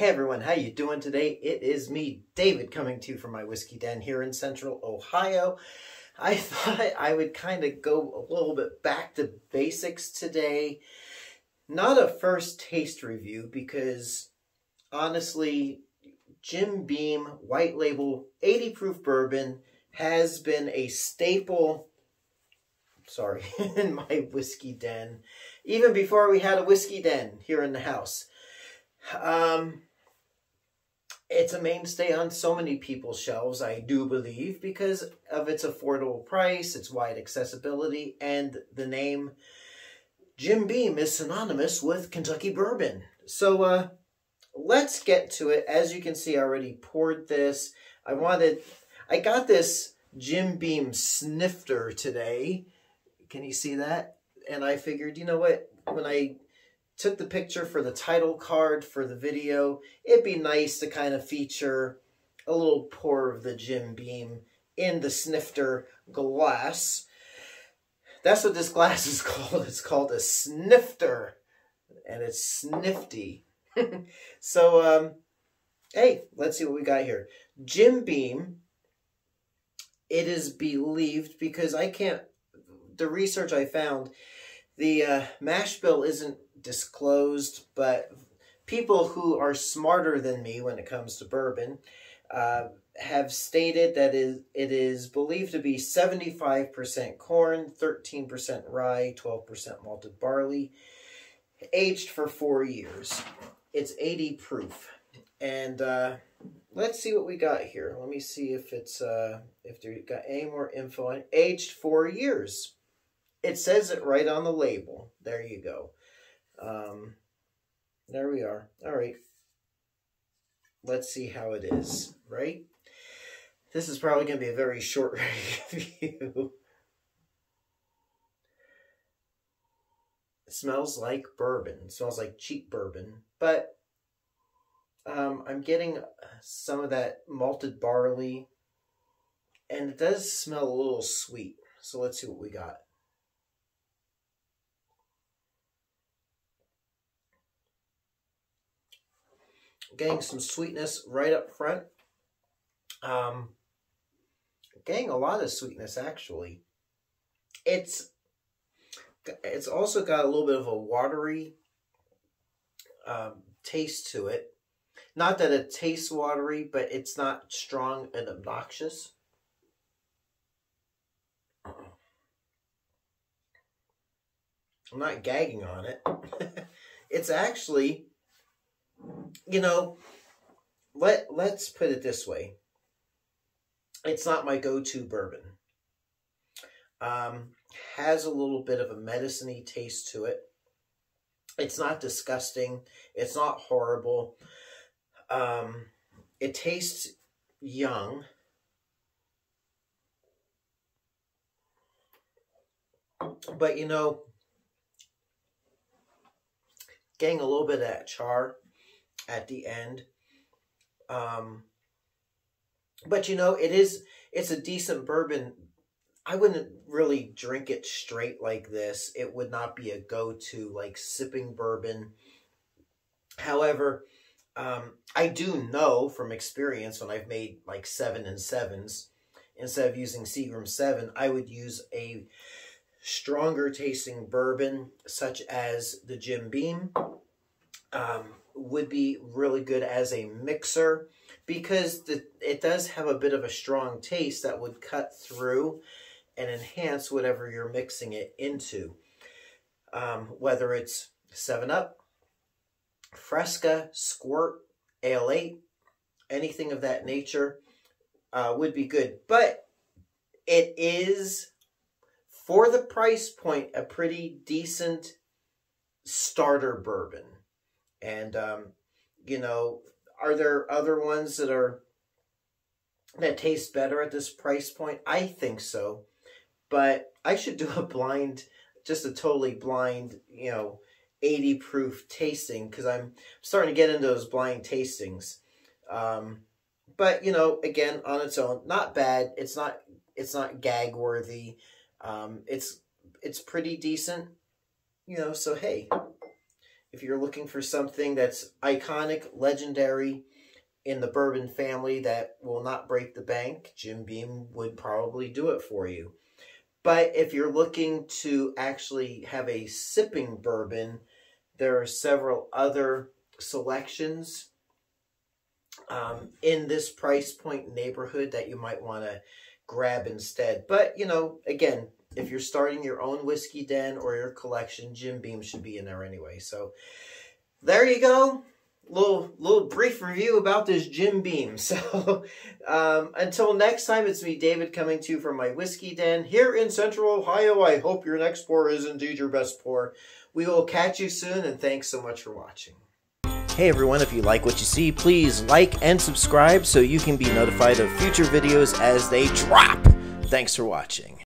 Hey everyone, how you doing today? It is me, David, coming to you from my whiskey den here in Central Ohio. I thought I would kind of go a little bit back to basics today. Not a first taste review because honestly, Jim Beam White Label 80 proof bourbon has been a staple, in my whiskey den, even before we had a whiskey den here in the house. It's a mainstay on so many people's shelves, I do believe, because of its affordable price, its wide accessibility, and the name Jim Beam is synonymous with Kentucky bourbon. So let's get to it. As you can see, I already poured this. I got this Jim Beam snifter today. Can you see that? And I figured, you know what, when I took the picture for the title card for the video, it'd be nice to kind of feature a little pour of the Jim Beam in the snifter glass. That's what this glass is called. It's called a snifter, and it's snifty. So, hey, let's see what we got here. Jim Beam, it is believed, because the research I found, the mash bill isn't disclosed, but people who are smarter than me when it comes to bourbon have stated that it is believed to be 75% corn, 13% rye, 12% malted barley, aged for 4 years. It's 80 proof. And let's see what we got here. Let me see if they got any more info on it. Aged 4 years. It says it right on the label. There you go. There we are. All right. Let's see how it is, right? This is probably going to be a very short review. It smells like bourbon. It smells like cheap bourbon. But I'm getting some of that malted barley. And it does smell a little sweet. So let's see what we got. Getting some sweetness right up front. Getting a lot of sweetness, actually. It's also got a little bit of a watery taste to it. Not that it tastes watery, but it's not strong and obnoxious. I'm not gagging on it. It's actually, you know, let's put it this way. It's not my go-to bourbon. Has a little bit of a medicine-y taste to it. It's not disgusting. It's not horrible. It tastes young. But, you know, getting a little bit of that char at the end. But you know, it's a decent bourbon. I wouldn't really drink it straight like this. It would not be a go-to, like, sipping bourbon. However, I do know from experience when I've made like 7 and 7s, instead of using Seagram 7, I would use a stronger tasting bourbon such as the Jim Beam. Would be really good as a mixer because it does have a bit of a strong taste that would cut through and enhance whatever you're mixing it into. Whether it's 7-Up, Fresca, Squirt, Ale 8, anything of that nature would be good. But it is, for the price point, a pretty decent starter bourbon. And, you know, are there other ones that taste better at this price point? I think so. But I should do just a totally blind, you know, 80 proof tasting, because I'm starting to get into those blind tastings. But, you know, again, on its own, not bad. It's not gag worthy. It's pretty decent, you know, so hey. if you're looking for something that's iconic, legendary in the bourbon family that will not break the bank, Jim Beam would probably do it for you. But if you're looking to actually have a sipping bourbon, there are several other selections in this price point neighborhood that you might want to grab instead. But, you know, again, if you're starting your own whiskey den or your collection, Jim Beam should be in there anyway. So there you go. Little brief review about this Jim Beam. So until next time, it's me, David, coming to you from my whiskey den here in Central Ohio. I hope your next pour is indeed your best pour. We will catch you soon, and thanks so much for watching. Hey everyone, if you like what you see, please like and subscribe so you can be notified of future videos as they drop. Thanks for watching.